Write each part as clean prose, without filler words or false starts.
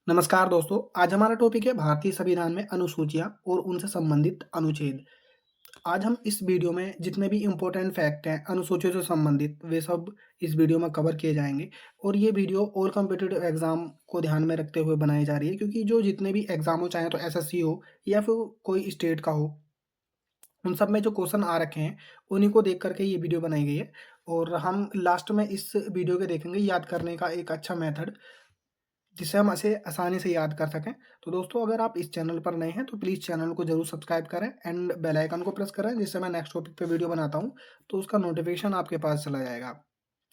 नमस्कार दोस्तों, आज हमारा टॉपिक है भारतीय संविधान में अनुसूचियाँ और उनसे संबंधित अनुच्छेद। आज हम इस वीडियो में जितने भी इम्पोर्टेंट फैक्ट हैं अनुसूचियों से संबंधित, वे सब इस वीडियो में कवर किए जाएँगे और ये वीडियो ऑल कॉम्पिटिटिव एग्ज़ाम को ध्यान में रखते हुए बनाई जा रही है क्योंकि जो जितने भी एग्ज़ाम हो, चाहे तो एसएससी हो या फिर कोई स्टेट का हो, उन सब में जो क्वेश्चन आ रखे हैं, उन्हीं को देख कर के ये वीडियो बनाई गई है और हम लास्ट में इस वीडियो के देखेंगे याद करने का एक अच्छा मेथड जिससे हम इसे आसानी से याद कर सकें। तो दोस्तों, अगर आप इस चैनल पर नए हैं तो प्लीज़ चैनल को ज़रूर सब्सक्राइब करें एंड बेल आइकन को प्रेस करें, जिससे मैं नेक्स्ट टॉपिक पे वीडियो बनाता हूँ तो उसका नोटिफिकेशन आपके पास चला जाएगा।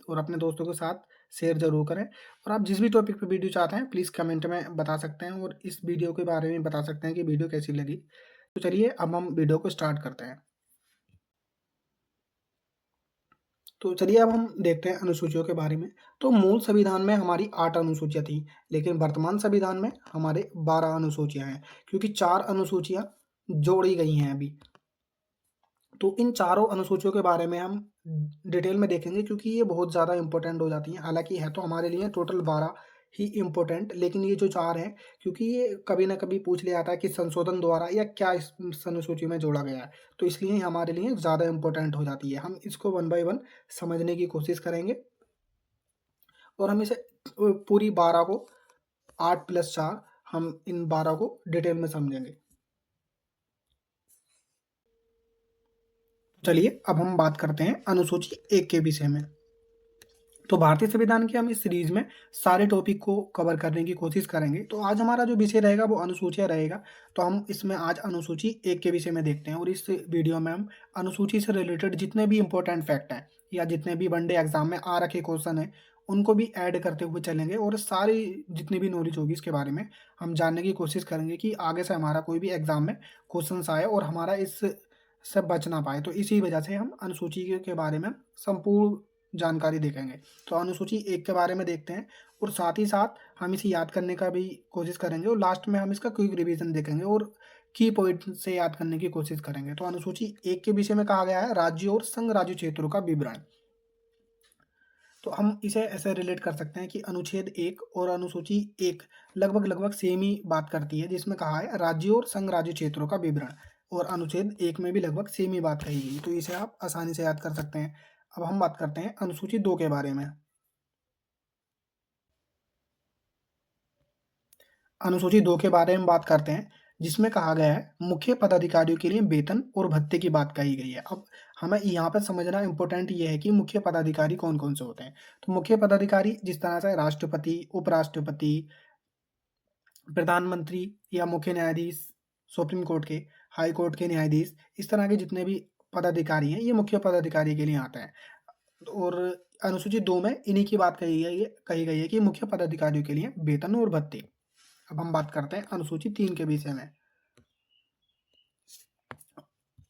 और अपने दोस्तों के साथ शेयर ज़रूर करें और आप जिस भी टॉपिक पे वीडियो चाहते हैं प्लीज़ कमेंट में बता सकते हैं और इस वीडियो के बारे में बता सकते हैं कि वीडियो कैसी लगी। तो चलिए अब हम वीडियो को स्टार्ट करते हैं। तो चलिए अब हम देखते हैं अनुसूचियों के बारे में। तो मूल संविधान में हमारी 8 अनुसूचियाँ थी, लेकिन वर्तमान संविधान में हमारे 12 अनुसूचियाँ हैं, क्योंकि 4 अनुसूचियाँ जोड़ी गई हैं अभी। तो इन चारों अनुसूचियों के बारे में हम डिटेल में देखेंगे क्योंकि ये बहुत ज़्यादा इम्पोर्टेंट हो जाती हैं। हालाँकि है तो हमारे लिए टोटल 12 ही इम्पोर्टेंट, लेकिन ये जो 4 हैं, क्योंकि ये कभी न कभी पूछ लिया जाता है कि संशोधन द्वारा या क्या इस अनुसूची में जोड़ा गया है, तो इसलिए हमारे लिए ज़्यादा इम्पोर्टेंट हो जाती है। हम इसको वन बाय वन समझने की कोशिश करेंगे और हम इसे पूरी 12 को 8 प्लस 4 हम इन 12 को डिटेल में समझेंगे। चलिए अब हम बात करते हैं अनुसूची 1 के विषय में। तो भारतीय संविधान की हम इस सीरीज में सारे टॉपिक को कवर करने की कोशिश करेंगे। तो आज हमारा जो विषय रहेगा वो अनुसूचियाँ रहेगा। तो हम इसमें आज अनुसूची 1 के विषय में देखते हैं और इस वीडियो में हम अनुसूची से रिलेटेड जितने भी इम्पोर्टेंट फैक्ट हैं या जितने भी वनडे एग्जाम में आ रखे क्वेश्चन हैं, उनको भी ऐड करते हुए चलेंगे और सारी जितनी भी नॉलेज होगी इसके बारे में हम जानने की कोशिश करेंगे कि आगे से हमारा कोई भी एग्जाम में क्वेश्चन आए और हमारा इस से बच ना पाए। तो इसी वजह से हम अनुसूची के बारे में संपूर्ण जानकारी देखेंगे। तो अनुसूची 1 के बारे में देखते हैं और साथ ही साथ हम इसे याद करने का भी कोशिश करेंगे और लास्ट में हम इसका क्विक रिवीजन देखेंगे और की पॉइंट से याद करने की कोशिश करेंगे। तो अनुसूची 1 के विषय में कहा गया है राज्यों और संघ राज्य क्षेत्रों का विवरण। तो हम इसे ऐसे रिलेट कर सकते हैं कि अनुच्छेद 1 और अनुसूची 1 लगभग सेम ही बात करती है, जिसमें कहा है राज्यों और संघ राज्य क्षेत्रों का विवरण, और अनुच्छेद 1 में भी लगभग सेम ही बात कही गई। तो इसे आप आसानी से याद कर सकते हैं। अब हम बात करते हैं अनुसूची 2 के बारे में। अनुसूची 2 के बारे में बात करते हैं, जिसमें कहा गया है मुख्य पदाधिकारियों के लिए वेतन और भत्ते की बात कही गई है। अब हमें यहाँ पे समझना इम्पोर्टेंट ये है कि मुख्य पदाधिकारी कौन-कौन से होते हैं। तो मुख्य पदाधिकारी जिस तरह से राष्ट्रपति, उपराष्ट्रपति, प्रधानमंत्री या मुख्य न्यायाधीश, सुप्रीम कोर्ट के, हाई कोर्ट के न्यायाधीश, इस तरह के जितने भी पदाधिकारी हैं, ये मुख्य पदाधिकारी के लिए आते हैं। और अनुसूची 2 में इन्हीं की बात कही गई है कि मुख्य पदाधिकारियों के लिए वेतन और भत्ते। अब हम बात करते हैं अनुसूची 3 के विषय में।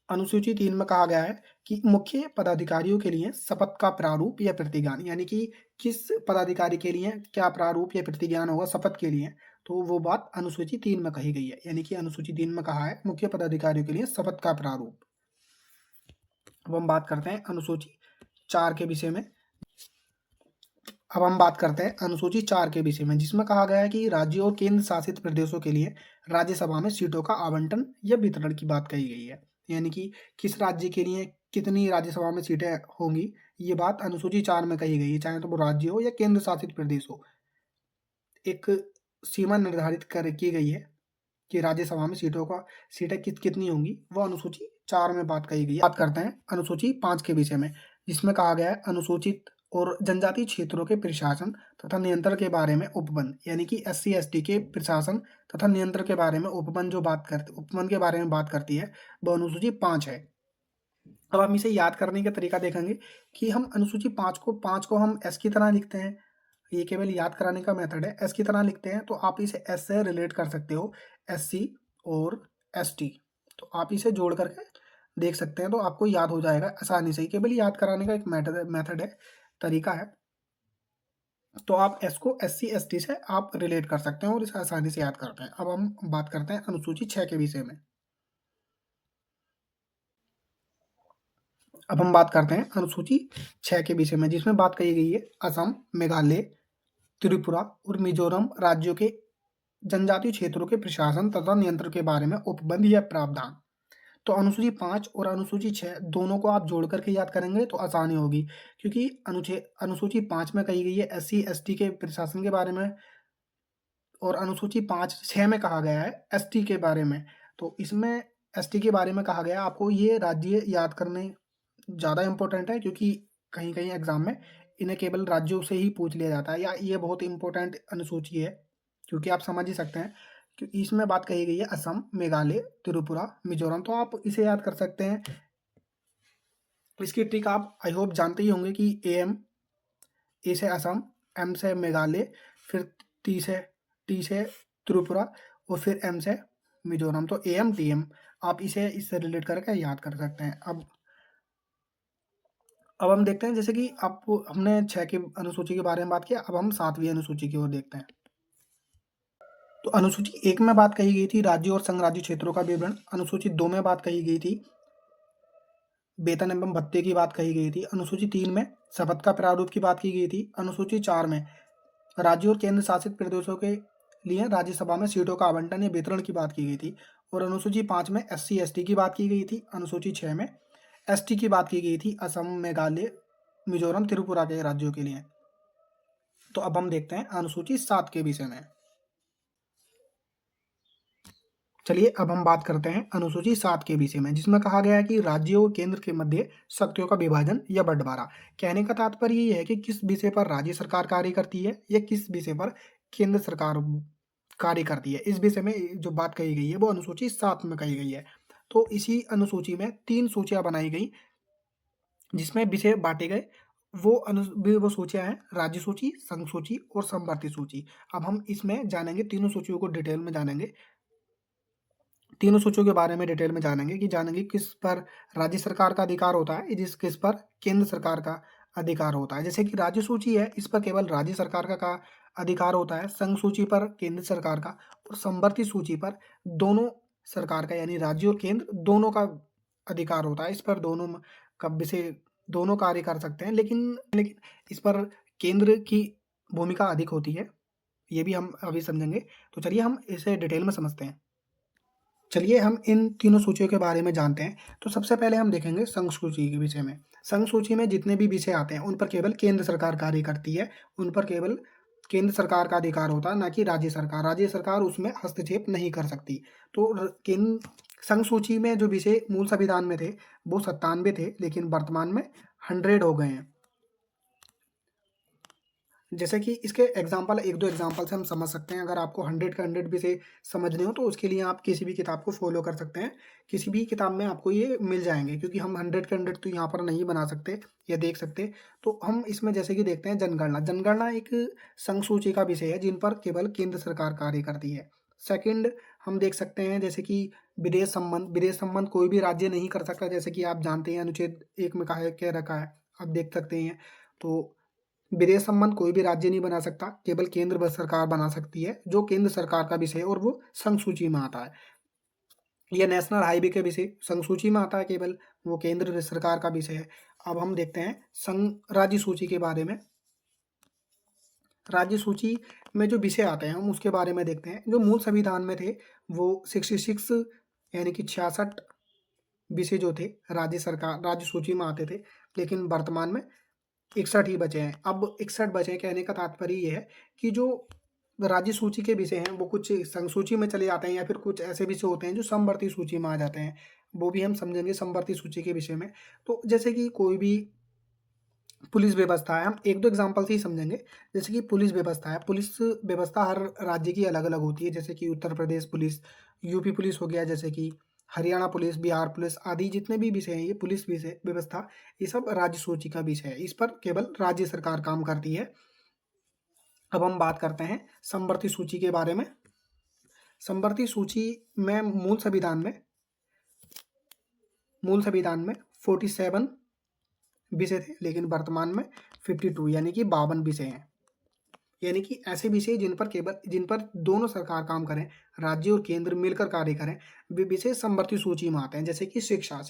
अनुसूची 3 में कहा गया है कि मुख्य पदाधिकारियों के लिए शपथ का प्रारूप या प्रतिज्ञान, यानी कि किस पदाधिकारी के लिए क्या प्रारूप या प्रतिज्ञान होगा शपथ के लिए, तो वो बात अनुसूची 3 में कही गई है। यानी कि अनुसूची 3 में कहा है मुख्य पदाधिकारियों के लिए शपथ का प्रारूप। अब हम बात करते हैं अनुसूची 4 के विषय में। अब हम बात करते हैं अनुसूची 4 के विषय में, जिसमें कहा गया है कि राज्यों और केंद्र शासित प्रदेशों के लिए राज्यसभा में सीटों का आवंटन या वितरण की बात कही गई है। यानी कि किस राज्य के लिए कितनी राज्यसभा में सीटें होंगी, ये बात अनुसूची 4 में कही गई है, चाहे तो वो राज्य हो या केंद्र शासित प्रदेश हो। एक सीमा निर्धारित कर की गई है कि राज्यसभा में सीटें कितनी होंगी, वो अनुसूची 4 में बात कही गई है। बात करते हैं अनुसूची 5 के विषय में, जिसमें कहा गया है अनुसूचित और जनजातीय क्षेत्रों के प्रशासन तथा नियंत्रण के बारे में उपबंध, यानी कि SC/ST के प्रशासन तथा नियंत्रण के बारे में उपबंध के बारे में बात करती है, वो अनुसूची 5 है। अब हम इसे याद करने का तरीका देखेंगे कि हम अनुसूची 5 को हम एस की तरह लिखते हैं। ये केवल याद कराने का मेथड है। एस की तरह लिखते हैं तो आप इसे एस से रिलेट कर सकते हो, SC और ST। तो आप इसे जोड़ करके देख सकते हैं तो आपको याद हो जाएगा आसानी से ही। केवल याद कराने का एक मेथड है, तरीका है। तो आप एस को SC/ST से आप रिलेट कर सकते हैं और इसे आसानी से याद करते हैं। अब हम बात करते हैं अनुसूची 6 के विषय में। अब हम बात करते हैं अनुसूची 6 के विषय में, जिसमें बात कही गई है असम, मेघालय, त्रिपुरा और मिजोरम राज्यों के जनजातीय क्षेत्रों के प्रशासन तथा नियंत्रण के बारे में उपबंध या प्रावधान। तो अनुसूची 5 और अनुसूची 6 दोनों को आप जोड़ करके याद करेंगे तो आसानी होगी, क्योंकि अनुसूची 5 में कही गई है SC/ST के प्रशासन के बारे में, और अनुसूची 6 में कहा गया है एसटी के बारे में। तो इसमें एसटी के बारे में कहा गया है, आपको ये राज्य याद करने ज़्यादा इम्पोर्टेंट है, क्योंकि कहीं-कहीं एग्ज़ाम में इन्हें केवल राज्यों से ही पूछ लिया जाता है, या ये बहुत इम्पोर्टेंट अनुसूची है, क्योंकि आप समझ ही सकते हैं कि इसमें बात कही गई है असम, मेघालय, त्रिपुरा, मिज़ोरम। तो आप इसे याद कर सकते हैं। इसकी ट्रिक आप आई होप जानते ही होंगे कि एम, ए से असम, एम से मेघालय, फिर टी से त्रिपुरा और फिर एम से मिज़ोरम। तो एम, टीएम आप इसे इससे रिलेट करके याद कर सकते हैं। अब हम देखते हैं, जैसे कि आपको हमने 6 की अनुसूची के बारे में बात किया, अब हम 7वीं अनुसूची की ओर देखते हैं। तो अनुसूची 1 में बात कही गई थी राज्यों और संघ राज्य क्षेत्रों का विवरण। अनुसूची 2 में बात कही गई थी वेतन एवं भत्ते की बात कही गई थी। अनुसूची 3 में शपथ का प्रारूप की बात की गई थी। अनुसूची 4 में राज्यों और केंद्र शासित प्रदेशों के लिए राज्यसभा में सीटों का आवंटन या वितरण की बात की गई थी। और अनुसूची 5 में SC/ST की बात की गई थी। अनुसूची 6 में ST की बात की गई थी असम, मेघालय, मिजोरम, त्रिपुरा के राज्यों के लिए। तो अब हम देखते हैं अनुसूची 7 के विषय में। चलिए अब हम बात करते हैं अनुसूची 7 के विषय में, जिसमें कहा गया है कि राज्यों और केंद्र के मध्य शक्तियों का विभाजन या बंटवारा। कहने का तात्पर्य ये है कि किस विषय पर राज्य सरकार कार्य करती है या किस विषय पर केंद्र सरकार कार्य करती है। इस विषय में जो बात कही गई है वो अनुसूची 7 में कही गई है। तो इसी अनुसूची में 3 सूचियां बनाई गई, जिसमें विषय बांटे गए। वो सूचियां हैं राज्य सूची, संघ सूची और समवर्ती सूची। अब हम इसमें जानेंगे, तीनों सूचियों को डिटेल में जानेंगे, तीनों सूचियों के बारे में डिटेल में जानेंगे किस पर राज्य सरकार का अधिकार होता है, किस पर केंद्र सरकार का अधिकार होता है। जैसे कि राज्य सूची है, इस पर केवल राज्य सरकार का अधिकार होता है। संघ सूची पर केंद्र सरकार का, और समवर्ती सूची पर दोनों सरकार का, यानी राज्य और केंद्र दोनों का अधिकार होता है। इस पर दोनों का विषय दोनों कार्य कर सकते हैं, लेकिन इस पर केंद्र की भूमिका अधिक होती है, ये भी हम अभी समझेंगे। तो चलिए हम इसे डिटेल में समझते हैं। चलिए हम इन तीनों सूचियों के बारे में जानते हैं। तो सबसे पहले हम देखेंगे संघ सूची के विषय में। संघ सूची में जितने भी विषय आते हैं उन पर केवल केंद्र सरकार कार्य करती है, उन पर केवल केंद्र सरकार का अधिकार होता है, ना कि राज्य सरकार। राज्य सरकार उसमें हस्तक्षेप नहीं कर सकती। तो केंद्र संघ सूची में जो विषय मूल संविधान में थे वो 97 थे, लेकिन वर्तमान में 100 हो गए हैं। जैसे कि इसके एग्जाम्पल, एक दो एग्जाम्पल से हम समझ सकते हैं। अगर आपको 100 का 100 भी से समझने हो तो उसके लिए आप किसी भी किताब को फॉलो कर सकते हैं। किसी भी किताब में आपको ये मिल जाएंगे, क्योंकि हम 100 का 100 तो यहाँ पर नहीं बना सकते या देख सकते। तो हम इसमें जैसे कि देखते हैं जनगणना। जनगणना एक संघ सूची का विषय है जिन पर केवल केंद्र सरकार कार्य करती है। सेकंड हम देख सकते हैं जैसे कि विदेश संबंध। विदेश संबंध कोई भी राज्य नहीं कर सकता, जैसे कि आप जानते हैं अनुच्छेद 1 में कहा कह रखा है, आप देख सकते हैं। तो विदेश संबंध कोई भी राज्य नहीं बना सकता, केवल केंद्र सरकार बना सकती है, जो केंद्र सरकार का विषय है और वो संघ सूची में आता है। यह नेशनल हाईवे के विषय संघ सूची में आता है, केवल वो केंद्र सरकार का विषय है। अब हम देखते हैं संघ राज्य सूची के बारे में। राज्य सूची में जो विषय आते हैं हम उसके बारे में देखते हैं। जो मूल संविधान में थे वो 66 यानी कि 66 विषय जो थे राज्य सरकार राज्य सूची में आते थे, लेकिन वर्तमान में 61 ही बचे हैं। अब 61 बचे, कहने का तात्पर्य ये है कि जो राज्य सूची के विषय हैं वो कुछ संघ सूची में चले जाते हैं, या फिर कुछ ऐसे विषय होते हैं जो समवर्ती सूची में आ जाते हैं। वो भी हम समझेंगे समवर्ती सूची के विषय में। तो जैसे कि कोई भी पुलिस व्यवस्था है, हम एक दो एग्जाम्पल से ही समझेंगे। जैसे कि पुलिस व्यवस्था है, पुलिस व्यवस्था हर राज्य की अलग अलग होती है। जैसे कि Uttar Pradesh police, UP police हो गया, जैसे कि हरियाणा पुलिस, बिहार पुलिस आदि जितने भी विषय हैं, ये पुलिस विषय व्यवस्था, ये सब राज्य सूची का विषय है। इस पर केवल राज्य सरकार काम करती है। अब हम बात करते हैं समवर्ती सूची के बारे में। समवर्ती सूची में मूल संविधान में 47 विषय थे, लेकिन वर्तमान में 52 यानी कि 52 विषय हैं। यानी कि ऐसे विषय जिन पर दोनों सरकार काम करें, राज्य और केंद्र मिलकर कार्य करें, वे विषय समवर्ती सूची में आते हैं। जैसे कि शिक्षा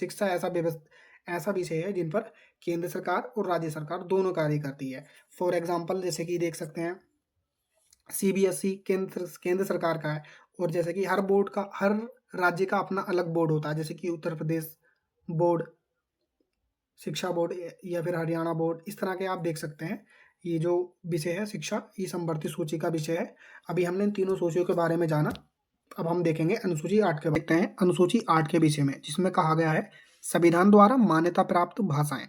ऐसा विषय है जिन पर केंद्र सरकार और राज्य सरकार दोनों कार्य करती है। फॉर एग्जाम्पल जैसे कि देख सकते हैं सीबीएसई केंद्र सरकार का है। और जैसे कि हर राज्य का अपना अलग बोर्ड होता है, जैसे कि उत्तर प्रदेश बोर्ड, शिक्षा बोर्ड या फिर हरियाणा बोर्ड, इस तरह के आप देख सकते हैं। ये जो विषय है शिक्षा, ये समवर्ती सूची का विषय है। अभी हमने इन तीनों सूचियों के बारे में जाना। अब हम देखेंगे अनुसूची 8 के देखते हैं अनुसूची 8 के विषय में, जिसमें कहा गया है संविधान द्वारा मान्यता प्राप्त भाषाएं।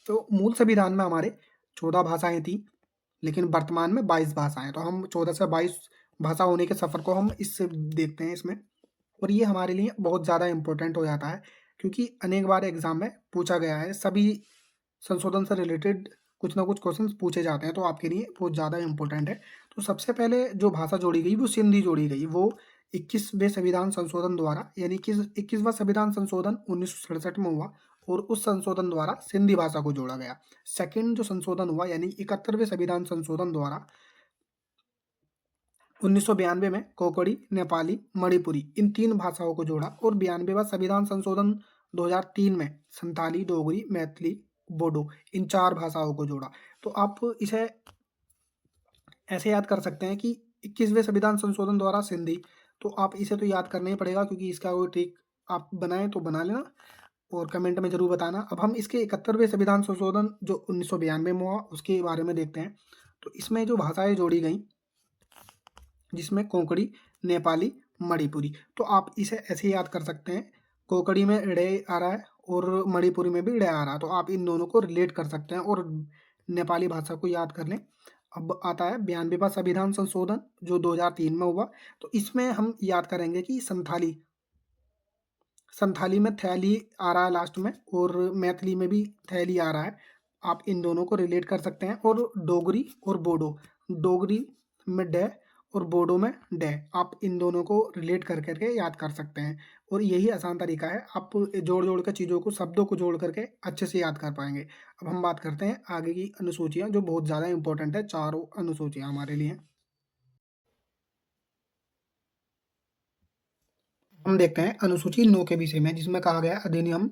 तो मूल संविधान में हमारे 14 भाषाएं थी, लेकिन वर्तमान में 22 भाषाएं। तो हम 14 से 22 भाषा होने के सफर को हम इससे देखते हैं इसमें। और ये हमारे लिए बहुत ज़्यादा इम्पोर्टेंट हो जाता है, क्योंकि अनेक बार एग्जाम में पूछा गया है, सभी संशोधन से रिलेटेड कुछ ना कुछ क्वेश्चन पूछे जाते हैं, तो आपके लिए बहुत ज़्यादा इम्पोर्टेंट है। तो सबसे पहले जो भाषा जोड़ी गई वो सिंधी जोड़ी गई, वो 21वें संविधान संशोधन द्वारा, यानी कि 21वां संविधान संशोधन 1967 में हुआ, और उस संशोधन द्वारा सिंधी भाषा को जोड़ा गया। सेकंड जो संशोधन हुआ, यानी 71वें संविधान संशोधन द्वारा 1992 में कोंकणी, नेपाली, मणिपुरी, इन 3 भाषाओं को जोड़ा। और 92वां संविधान संशोधन 2003 में संथाली, डोगरी, मैथिली, बोडो, इन 4 भाषाओं को जोड़ा। तो आप इसे ऐसे याद कर सकते हैं कि 21वें संविधान संशोधन द्वारा सिंधी, तो आप इसे तो याद करना ही पड़ेगा, क्योंकि इसका कोई ट्रिक आप बनाएं तो बना लेना और कमेंट में जरूर बताना। अब हम इसके 71वें संविधान संशोधन जो 1992 में हुआ, उसके बारे में देखते हैं। तो इसमें जो भाषाएं जोड़ी गई, जिसमें कोंकणी, नेपाली, मणिपुरी, तो आप इसे ऐसे याद कर सकते हैं। कोंकणी में ड़े आ रहा है और मणिपुरी में भी ड़े आ रहा है, तो आप इन दोनों को रिलेट कर सकते हैं और नेपाली भाषा को याद कर लें। अब आता है 92वां संविधान संशोधन जो 2003 में हुआ। तो इसमें हम याद करेंगे कि संथाली संथाली में थैली आ रहा है लास्ट में, और मैथिली में भी थैली आ रहा है। आप इन दोनों को रिलेट कर सकते हैं। और डोगरी और बोडो, डोगरी में डे और बोडो में डे, आप इन दोनों को रिलेट कर करके याद कर सकते हैं। और यही आसान तरीका है, आप जोड़ जोड़ कर चीज़ों को, शब्दों को जोड़ करके अच्छे से याद कर पाएंगे। अब हम बात करते हैं आगे की अनुसूचियाँ, जो बहुत ज़्यादा इंपॉर्टेंट है, चारों अनुसूचियाँ हमारे लिए। हम देखते हैं अनुसूची 9 के विषय में, जिसमें कहा गया है अधिनियम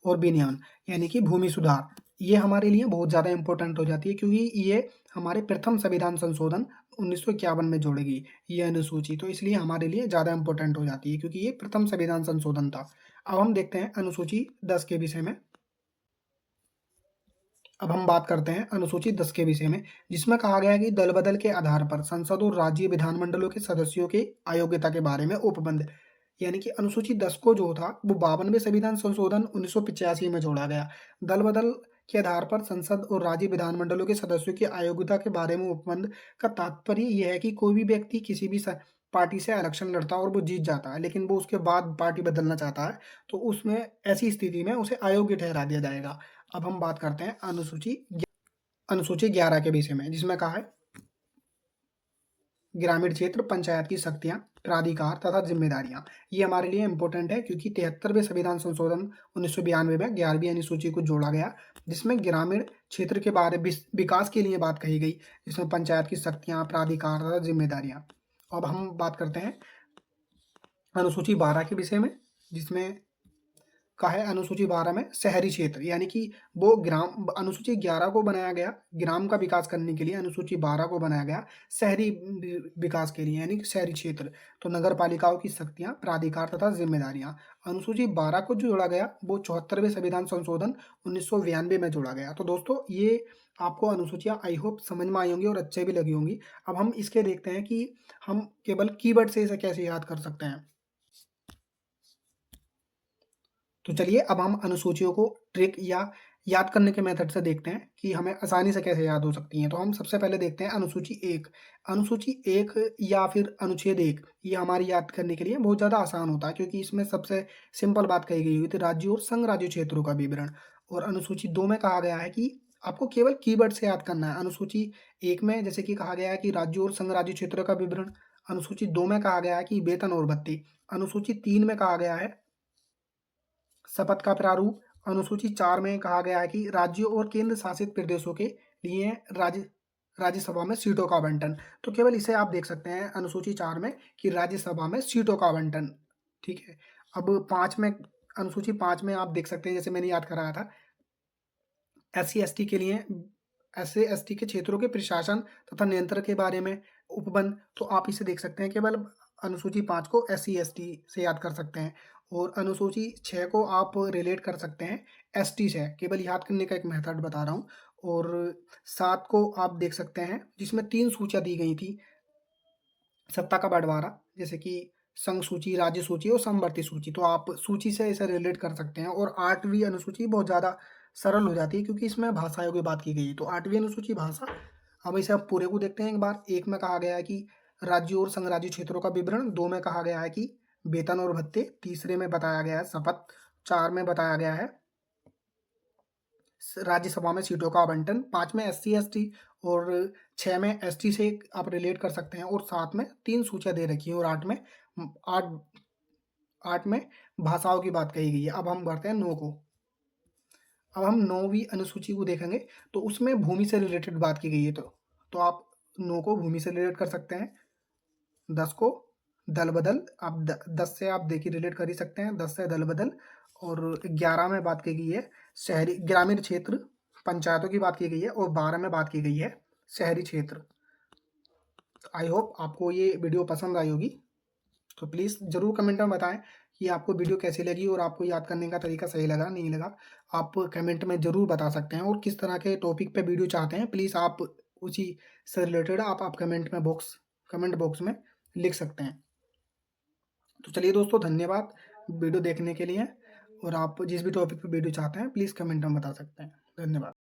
और विनियमन, यानी कि भूमि सुधार। ये हमारे लिए बहुत ज़्यादा इंपॉर्टेंट हो जाती है, क्योंकि ये हमारे प्रथम संविधान संशोधन 1951 में जोड़ेगी ये अनुसूची, तो इसलिए हमारे लिए ज़्यादा इंपॉर्टेंट हो जाती है, क्योंकि ये प्रथम संविधान संशोधन था। अब हम देखते हैं अनुसूची 10 के विषय में। अब हम बात करते हैं अनुसूची 10 के विषय में, जिसमें कहा गया है कि दल बदल के आधार पर संसद और राज्य विधानमंडलों के सदस्यों के अयोग्यता के बारे में उपबंध, यानी कि अनुसूची 10 को जो था वो 52वें संविधान संशोधन 1985 में जोड़ा गया। दल बदल के आधार पर संसद और राज्य विधानमंडलों के सदस्यों की अयोग्यता के बारे में उपबंध का तात्पर्य यह है कि कोई भी व्यक्ति किसी भी पार्टी से इलेक्शन लड़ता है और वो जीत जाता है, लेकिन वो उसके बाद पार्टी बदलना चाहता है, तो उसमें ऐसी स्थिति में उसे अयोग्य ठहरा दिया जाएगा। अब हम बात करते हैं अनुसूची 11 के विषय में, जिसमें कहा है ग्रामीण क्षेत्र पंचायत की शक्तियां, प्राधिकार तथा जिम्मेदारियां। ये हमारे लिए इंपॉर्टेंट है, क्योंकि 73वें संविधान संशोधन 1992 में 11वीं अनुसूची को जोड़ा गया, जिसमें ग्रामीण क्षेत्र के बारे विकास के लिए बात कही गई, जिसमें पंचायत की शक्तियां, प्राधिकार तथा जिम्मेदारियां। अब हम बात करते हैं अनुसूची 12 के विषय में, जिसमें का है अनुसूची 12 में शहरी क्षेत्र, यानी कि वो ग्राम, अनुसूची 11 को बनाया गया ग्राम का विकास करने के लिए, अनुसूची 12 को बनाया गया शहरी विकास के लिए, यानी कि शहरी क्षेत्र। तो नगर पालिकाओं की शक्तियां, प्राधिकार तथा जिम्मेदारियां। अनुसूची 12 को जो जोड़ा गया वो 74वें संविधान संशोधन 1992 में जोड़ा गया। तो दोस्तों ये आपको अनुसूचियां आई होप समझ में आई होंगी और अच्छे भी लगी होंगी। अब हम इसके देखते हैं कि हम केवल कीवर्ड से इसे कैसे याद कर सकते हैं। तो चलिए अब हम अनुसूचियों को ट्रिक या याद करने के मेथड से देखते हैं कि हमें आसानी से कैसे याद हो सकती हैं। तो हम सबसे पहले देखते हैं अनुसूची 1। अनुसूची 1 या फिर अनुच्छेद 1, ये हमारी याद करने के लिए बहुत ज़्यादा आसान होता है, क्योंकि इसमें सबसे सिंपल बात कही गई हुई थी, राज्यों और संघ राज्य क्षेत्रों का विवरण। और अनुसूची 2 में कहा गया है कि आपको केवल कीवर्ड से याद करना है। अनुसूची 1 में जैसे कि कहा गया है कि राज्यों और संघ राज्य क्षेत्र का विवरण। अनुसूची 2 में कहा गया है कि वेतन और भत्ते। अनुसूची 3 में कहा गया है शपथ का प्रारूप। अनुसूची 4 में कहा गया है कि राज्यों और केंद्र शासित प्रदेशों के लिए राज्यसभा में सीटों का आवंटन। तो केवल इसे आप देख सकते हैं अनुसूची 4 में कि राज्यसभा में सीटों का आवंटन। ठीक है। अब 5 में, अनुसूची 5 में आप देख सकते हैं, जैसे मैंने याद कराया था, SC ST के लिए, SC ST के क्षेत्रों के प्रशासन तथा नियंत्रण के बारे में। उपवन, तो आप इसे देख सकते हैं। केवल अनुसूची 5 को एससी एसटी से याद कर सकते हैं और अनुसूची 6 को आप रिलेट कर सकते हैं एसटी से। केवल याद करने का एक मेथड बता रहा हूँ। और 7 को आप देख सकते हैं जिसमें 3 सूचियाँ दी गई थी सत्ता का बँटवारा, जैसे कि संघ सूची, राज्य सूची और समवर्ती सूची, तो आप सूची से इसे रिलेट कर सकते हैं। और 8वीं अनुसूची बहुत ज़्यादा सरल हो जाती है क्योंकि इसमें भाषाओं की बात की गई है। तो 8वीं अनुसूची भाषा, अब इसे आप पूरे को देखते हैं एक बार। 1 में कहा गया है कि राज्यों और संघ राज्य क्षेत्रों का विवरण, 2 में कहा गया है कि वेतन और भत्ते, तीसरे में बताया गया है शपथ, 4 में बताया गया है राज्यसभा में सीटों का आवंटन, 5 में एससी एसटी और 6 में एसटी से आप रिलेट कर सकते हैं और 7 में 3 सूचियाँ दे रखी हैं और 8 8 में भाषाओं की बात कही गई है। अब हम बढ़ते हैं 9 को। अब हम 9वीं अनुसूची को देखेंगे तो उसमें भूमि से रिलेटेड बात की गई है। तो आप 9 को भूमि से रिलेट कर सकते हैं। 10 को दल-बदल, आप 10 से आप देखिए रिलेट कर ही सकते हैं, 10 से दल-बदल। और 11 में बात की गई है शहरी ग्रामीण क्षेत्र, पंचायतों की बात की गई है और 12 में बात की गई है शहरी क्षेत्र। आई होप आपको ये वीडियो पसंद आई होगी। तो प्लीज़ ज़रूर कमेंट में बताएँ कि आपको वीडियो कैसी लगी और आपको याद करने का तरीका सही लगा, नहीं लगा। आप कमेंट में ज़रूर बता सकते हैं और किस तरह के टॉपिक पे वीडियो चाहते हैं, प्लीज़ आप उसी से रिलेटेड आप कमेंट बॉक्स में लिख सकते हैं। तो चलिए दोस्तों, धन्यवाद वीडियो देखने के लिए। और आप जिस भी टॉपिक पे वीडियो चाहते हैं प्लीज़ कमेंट में बता सकते हैं। धन्यवाद।